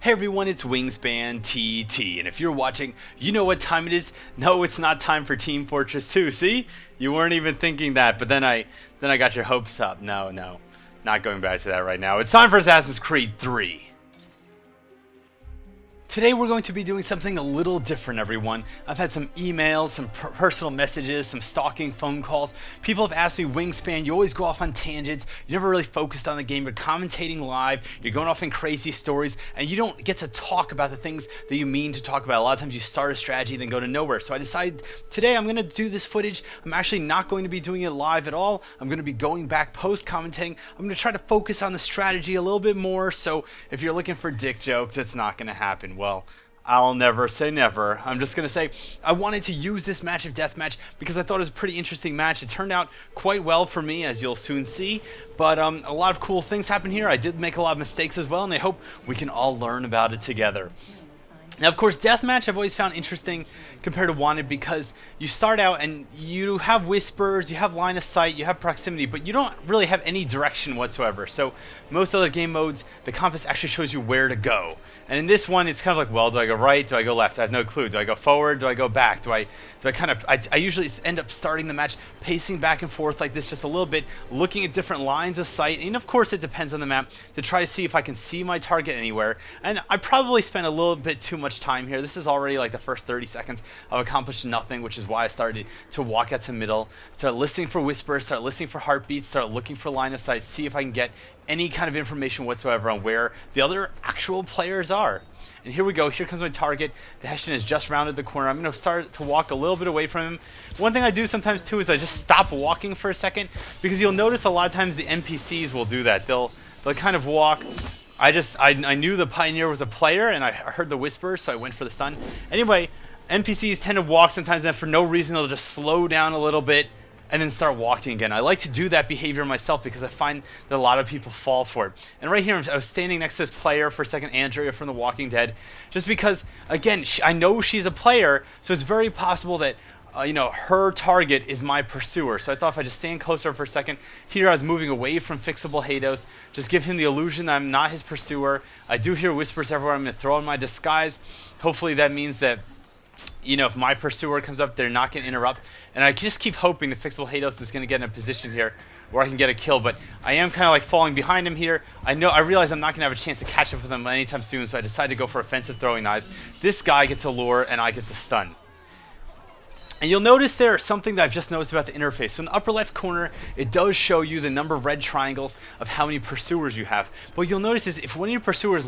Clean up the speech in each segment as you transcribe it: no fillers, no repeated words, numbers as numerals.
Hey everyone, it's Wingspan TT, and if you're watching, you know what time it is. No, it's not time for Team Fortress 2. See? You weren't even thinking that, but then I got your hopes up. No, not going back to that right now. It's time for Assassin's Creed 3. Today we're going to be doing something a little different, everyone. I've had some emails, some personal messages, some stalking phone calls. People have asked me, Wingspan, you always go off on tangents. You never really focused on the game. You're commentating live. You're going off in crazy stories, and you don't get to talk about the things that you mean to talk about. A lot of times you start a strategy then go to nowhere. So I decided today I'm going to do this footage. I'm actually not going to be doing it live at all. I'm going to be going back post-commentating. I'm going to try to focus on the strategy a little bit more. So if you're looking for dick jokes, it's not going to happen. Well, I'll never say never. I'm just going to say I wanted to use this match of Deathmatch because I thought it was a pretty interesting match. It turned out quite well for me, as you'll soon see. But a lot of cool things happen here. I did make a lot of mistakes as well, and I hope we can all learn about it together. Now, of course, Deathmatch I've always found interesting compared to Wanted because you start out and you have whispers, you have line of sight, you have proximity, but you don't really have any direction whatsoever. So most other game modes, the compass actually shows you where to go. And in this one, it's kind of like, well, do I go right? Do I go left? I have no clue. Do I go forward? Do I go back? I usually end up starting the match pacing back and forth like this just a little bit, looking at different lines of sight. And of course, it depends on the map to try to see if I can see my target anywhere. And I probably spent a little bit too much time here. This is already like the first 30 seconds. I've accomplished nothing, which is why I started to walk out to middle, start listening for whispers, start listening for heartbeats, start looking for line of sight, see if I can get any kind of information whatsoever on where the other actual players are. And here we go. Here comes my target. The Hessian has just rounded the corner. I'm going to start to walk a little bit away from him. One thing I do sometimes too is I just stop walking for a second, because you'll notice a lot of times the NPCs will do that. They'll kind of walk. I knew the Pioneer was a player, and I heard the whispers, so I went for the stun. Anyway, NPCs tend to walk sometimes, and for no reason they'll just slow down a little bit and then start walking again. I like to do that behavior myself because I find that a lot of people fall for it. And right here, I was standing next to this player for a second, Andrea from The Walking Dead, just because, again, I know she's a player, so it's very possible that her target is my pursuer. So I thought if I just stand closer for a second, here I was moving away from fixable Hados, just give him the illusion that I'm not his pursuer. I do hear whispers everywhere. I'm going to throw in my disguise. Hopefully that means that, if my pursuer comes up, they're not going to interrupt. And I just keep hoping the fixable Hados is going to get in a position here where I can get a kill. But I am kind of like falling behind him here. I realize I'm not going to have a chance to catch up with him anytime soon, so I decided to go for offensive throwing knives. This guy gets a lure, and I get the stun. And you'll notice there something that I've just noticed about the interface. So in the upper left corner, it does show you the number of red triangles of how many pursuers you have. But what you'll notice is if one of your pursuers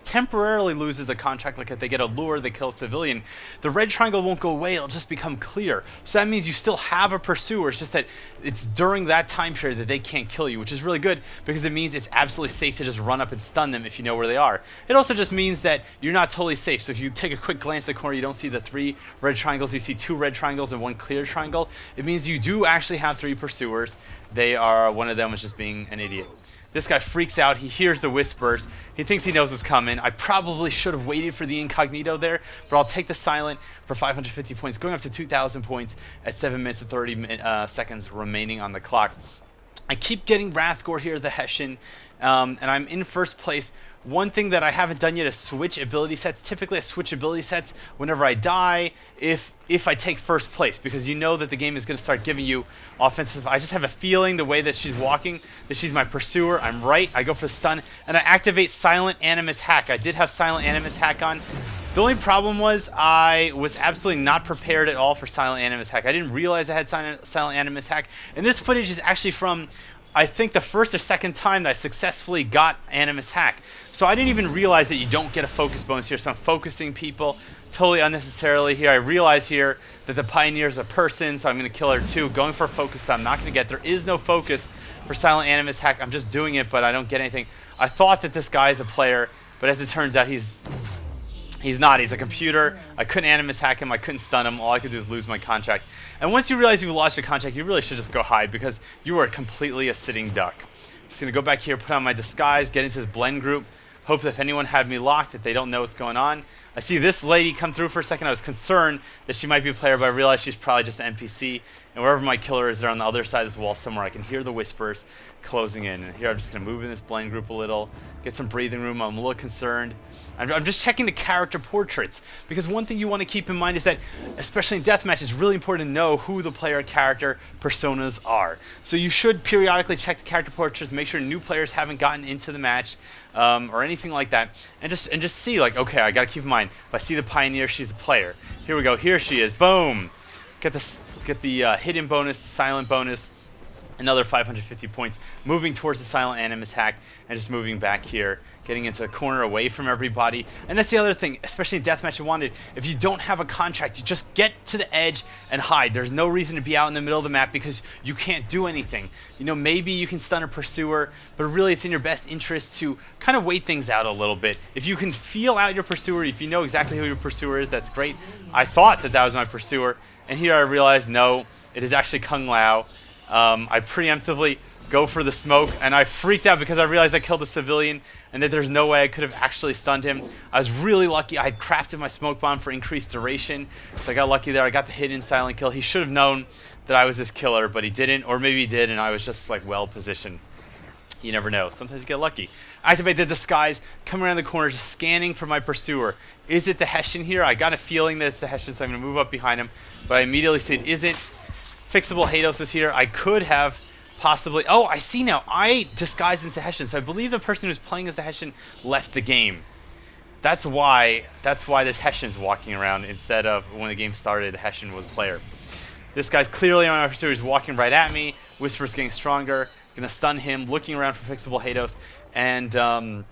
temporarily loses a contract, like if they get a lure, they kill a civilian, the red triangle won't go away, it'll just become clear. So that means you still have a pursuer, it's just that it's during that time period that they can't kill you, which is really good because it means it's absolutely safe to just run up and stun them if you know where they are. It also just means that you're not totally safe. So if you take a quick glance at the corner, you don't see the 3 red triangles, you see 2 red triangles and 1 clear triangle. It means you do actually have 3 pursuers. One of them was just being an idiot. This guy freaks out. He hears the whispers. He thinks he knows what's coming. I probably should have waited for the incognito there, but I'll take the silent for 550 points, going up to 2,000 points at 7 minutes and 30 seconds remaining on the clock. I keep getting Wrathgore here, the Hessian, and I'm in first place. One thing that I haven't done yet is switch ability sets. Typically I switch ability sets whenever I die if I take first place, because you know that the game is going to start giving you offensive. I just have a feeling the way that she's walking, that she's my pursuer. I'm right. I go for the stun, and I activate Silent Animus Hack. I did have Silent Animus Hack on. The only problem was I was absolutely not prepared at all for Silent Animus Hack. I didn't realize I had Silent Animus Hack, and this footage is actually from, I think, the first or second time that I successfully got Animus Hack. So I didn't even realize that you don't get a focus bonus here, so I'm focusing people totally unnecessarily here. I realize here that the Pioneer is a person, so I'm going to kill her too. Going for a focus that I'm not going to get. There is no focus for Silent Animus Hack. I'm just doing it, but I don't get anything. I thought that this guy is a player, but as it turns out, he's not. He's a computer. I couldn't Animus Hack him. I couldn't stun him. All I could do is lose my contract. And once you realize you've lost your contract, you really should just go hide, because you are completely a sitting duck. I'm just going to go back here, put on my disguise, get into this blend group, hope that if anyone had me locked, that they don't know what's going on. I see this lady come through for a second. I was concerned that she might be a player, but I realized she's probably just an NPC. And wherever my killer is, they're on the other side of this wall somewhere. I can hear the whispers closing in. And here I'm just going to move in this blend group a little, get some breathing room. I'm a little concerned. I'm just checking the character portraits, because one thing you want to keep in mind is that, especially in Deathmatch, it's really important to know who the player character personas are. So you should periodically check the character portraits, make sure new players haven't gotten into the match or anything like that, and just see, like, okay, I got to keep in mind, if I see the Pioneer, she's a player. Here we go. Here she is. Boom. Get the hidden bonus, the silent bonus. Another 550 points, moving towards the silent animus hack, and just moving back here, getting into a corner away from everybody. And that's the other thing, especially in Deathmatch and Wanted, if you don't have a contract, you just get to the edge and hide. There's no reason to be out in the middle of the map because you can't do anything. You know, maybe you can stun a pursuer, but really it's in your best interest to kind of wait things out a little bit. If you can feel out your pursuer, if you know exactly who your pursuer is, that's great. I thought that was my pursuer, and here I realized, no, it is actually Kung Lao. I preemptively go for the smoke, and I freaked out because I realized I killed a civilian and that there's no way I could have actually stunned him. I was really lucky. I had crafted my smoke bomb for increased duration, so I got lucky there. I got the hidden silent kill. He should have known that I was this killer, but he didn't, or maybe he did, and I was just like well positioned. You never know. Sometimes you get lucky. Activate the disguise, come around the corner, just scanning for my pursuer. Is it the Hessian here? I got a feeling that it's the Hessian, so I'm going to move up behind him, but I immediately see it isn't. Fixable Hados is here. I could have possibly... Oh, I see now. I disguised into Hessian, so I believe the person who's playing as the Hessian left the game. That's why there's Hessians walking around instead of when the game started, the Hessian was a player. This guy's clearly on my pursuer. He's walking right at me. Whisper's getting stronger. Gonna stun him. Looking around for Fixable Hados. And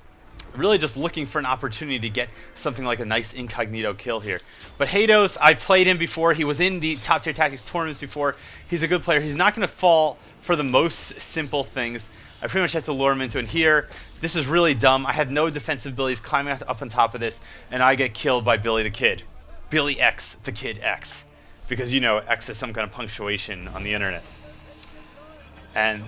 really just looking for an opportunity to get something like a nice incognito kill here. But Hados, I've played him before. He was in the Top Tier Tactics tournaments before. He's a good player. He's not going to fall for the most simple things. I pretty much have to lure him into it. And here, this is really dumb. I have no defensive abilities climbing up on top of this, and I get killed by Billy the Kid. Billy X, the Kid X. Because, you know, X is some kind of punctuation on the internet. And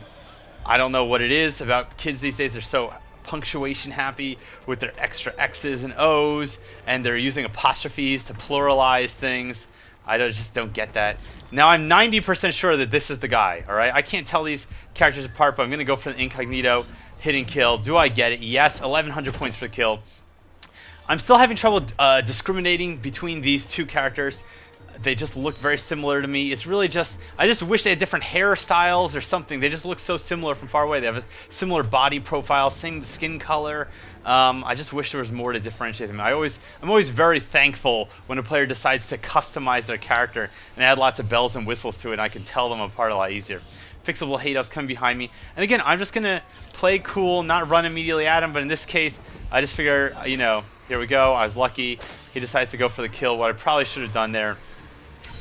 I don't know what it is about kids these days. They're so punctuation happy with their extra X's and O's, and they're using apostrophes to pluralize things. I just don't get that. Now I'm 90% sure that this is the guy, alright? I can't tell these characters apart, but I'm going to go for the incognito, hidden kill. Do I get it? Yes, 1100 points for the kill. I'm still having trouble discriminating between these two characters. They just look very similar to me. It's really just, I just wish they had different hairstyles or something. They just look so similar from far away. They have a similar body profile, same skin color. I just wish there was more to differentiate them. I'm always very thankful when a player decides to customize their character and add lots of bells and whistles to it, and I can tell them apart a lot easier. Fixable Hados coming behind me. And again, I'm just going to play cool, not run immediately at him, but in this case, I just figure, you know, here we go. I was lucky. He decides to go for the kill. What I probably should have done there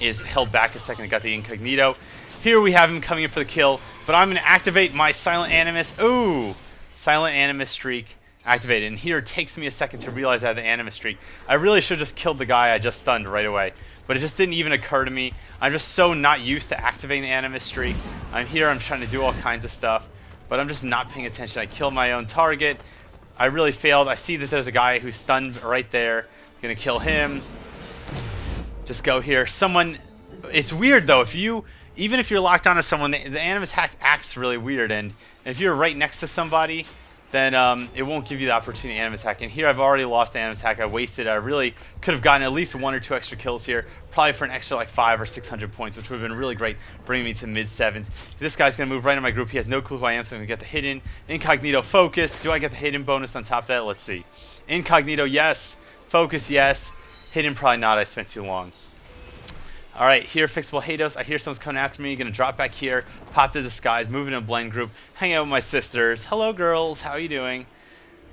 is held back a second and got the incognito. Here we have him coming in for the kill, but I'm going to activate my silent animus. Ooh, silent animus streak activated. And here it takes me a second to realize I have the animus streak. I really should have just killed the guy I just stunned right away, but it just didn't even occur to me. I'm just so not used to activating the animus streak. I'm here, I'm trying to do all kinds of stuff, but I'm just not paying attention. I killed my own target. I really failed. I see that there's a guy who's stunned right there. Gonna kill him. Just go here. Someone, it's weird though, even if you're locked onto someone, the animus hack acts really weird, and if you're right next to somebody, then it won't give you the opportunity to animus hack. And here I've already lost the animus hack. I wasted. I really could have gotten at least 1 or 2 extra kills here, probably for an extra like 500 or 600 points, which would have been really great, bringing me to mid-7s. This guy's gonna move right in my group. He has no clue who I am, so I'm gonna get the hidden incognito focus. Do I get the hidden bonus on top of that? Let's see. Incognito, yes. Focus, yes. Hidden, probably not. I spent too long. Alright, here, Fixable Hados. I hear someone's coming after me. Gonna drop back here, pop the disguise, move in a blend group, hang out with my sisters. Hello, girls. How are you doing?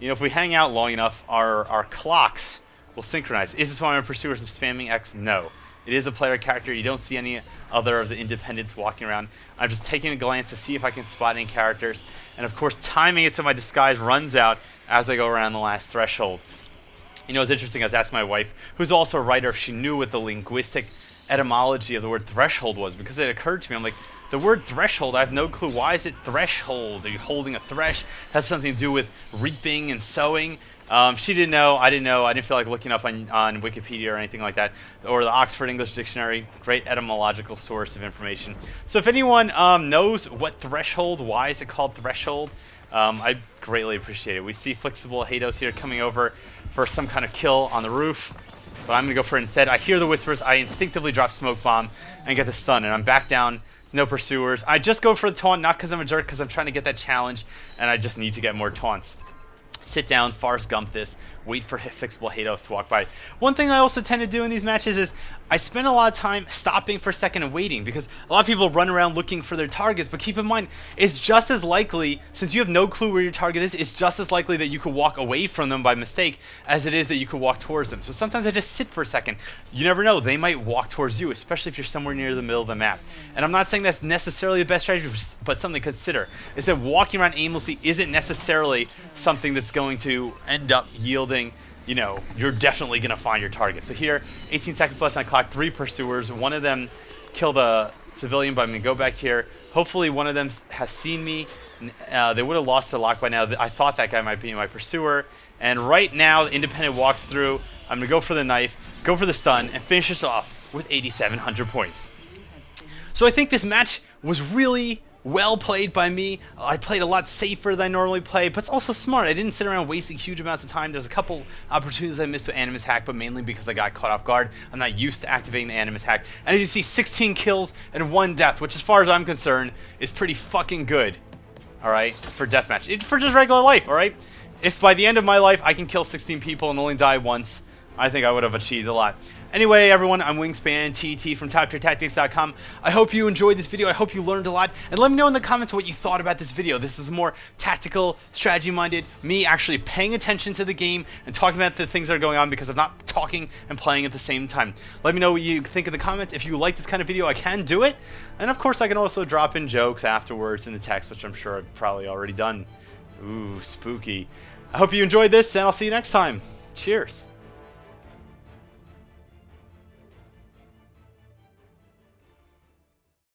You know, if we hang out long enough, our clocks will synchronize. Is this why my pursuers are spamming X? No. It is a player character. You don't see any other of the independents walking around. I'm just taking a glance to see if I can spot any characters. And, of course, timing it so my disguise runs out as I go around the last threshold. You know, it's interesting. I was asking my wife, who's also a writer, if she knew what the linguistic etymology of the word threshold was, because it occurred to me, I'm like, the word threshold, I have no clue. Why is it threshold? Are you holding a thresh? Has something to do with reaping and sowing? She didn't know. I didn't know. I didn't feel like looking up on Wikipedia or anything like that, or the Oxford English Dictionary. Great etymological source of information. So if anyone knows what threshold, why is it called threshold, I greatly appreciate it. We see Flexible Hados here coming over for some kind of kill on the roof, but I'm going to go for it instead. I hear the whispers. I instinctively drop Smoke Bomb and get the stun, and I'm back down. No pursuers. I just go for the taunt, not because I'm a jerk, because I'm trying to get that challenge, and I just need to get more taunts. Sit down, Forrest Gump this, wait for Fixable Hados to walk by. One thing I also tend to do in these matches is I spend a lot of time stopping for a second and waiting, because a lot of people run around looking for their targets, but keep in mind, it's just as likely, since you have no clue where your target is, it's just as likely that you could walk away from them by mistake as it is that you could walk towards them. So sometimes I just sit for a second. You never know, they might walk towards you, especially if you're somewhere near the middle of the map. And I'm not saying that's necessarily the best strategy, but something to consider is that walking around aimlessly isn't necessarily something that's going to end up yielding, you know, you're definitely going to find your target. So here, 18 seconds left on the clock, 3 pursuers. One of them killed a civilian, but I'm going to go back here. Hopefully one of them has seen me. They would have lost their lock by now. I thought that guy might be my pursuer. And right now, the Independent walks through. I'm going to go for the knife, go for the stun, and finish this off with 8,700 points. So I think this match was really well played by me. I played a lot safer than I normally play, but it's also smart. I didn't sit around wasting huge amounts of time. There's a couple opportunities I missed with Animus Hack, but mainly because I got caught off guard. I'm not used to activating the Animus Hack. And as you see, 16 kills and 1 death, which as far as I'm concerned, is pretty fucking good. Alright, for Deathmatch. It's for just regular life, alright? If by the end of my life I can kill 16 people and only die once, I think I would have achieved a lot. Anyway, everyone, I'm Wingspan TT from TopTierTactics.com. I hope you enjoyed this video. I hope you learned a lot. And let me know in the comments what you thought about this video. This is more tactical, strategy-minded, me actually paying attention to the game and talking about the things that are going on because I'm not talking and playing at the same time. Let me know what you think in the comments. If you like this kind of video, I can do it. And of course, I can also drop in jokes afterwards in the text, which I'm sure I've probably already done. Ooh, spooky. I hope you enjoyed this, and I'll see you next time. Cheers.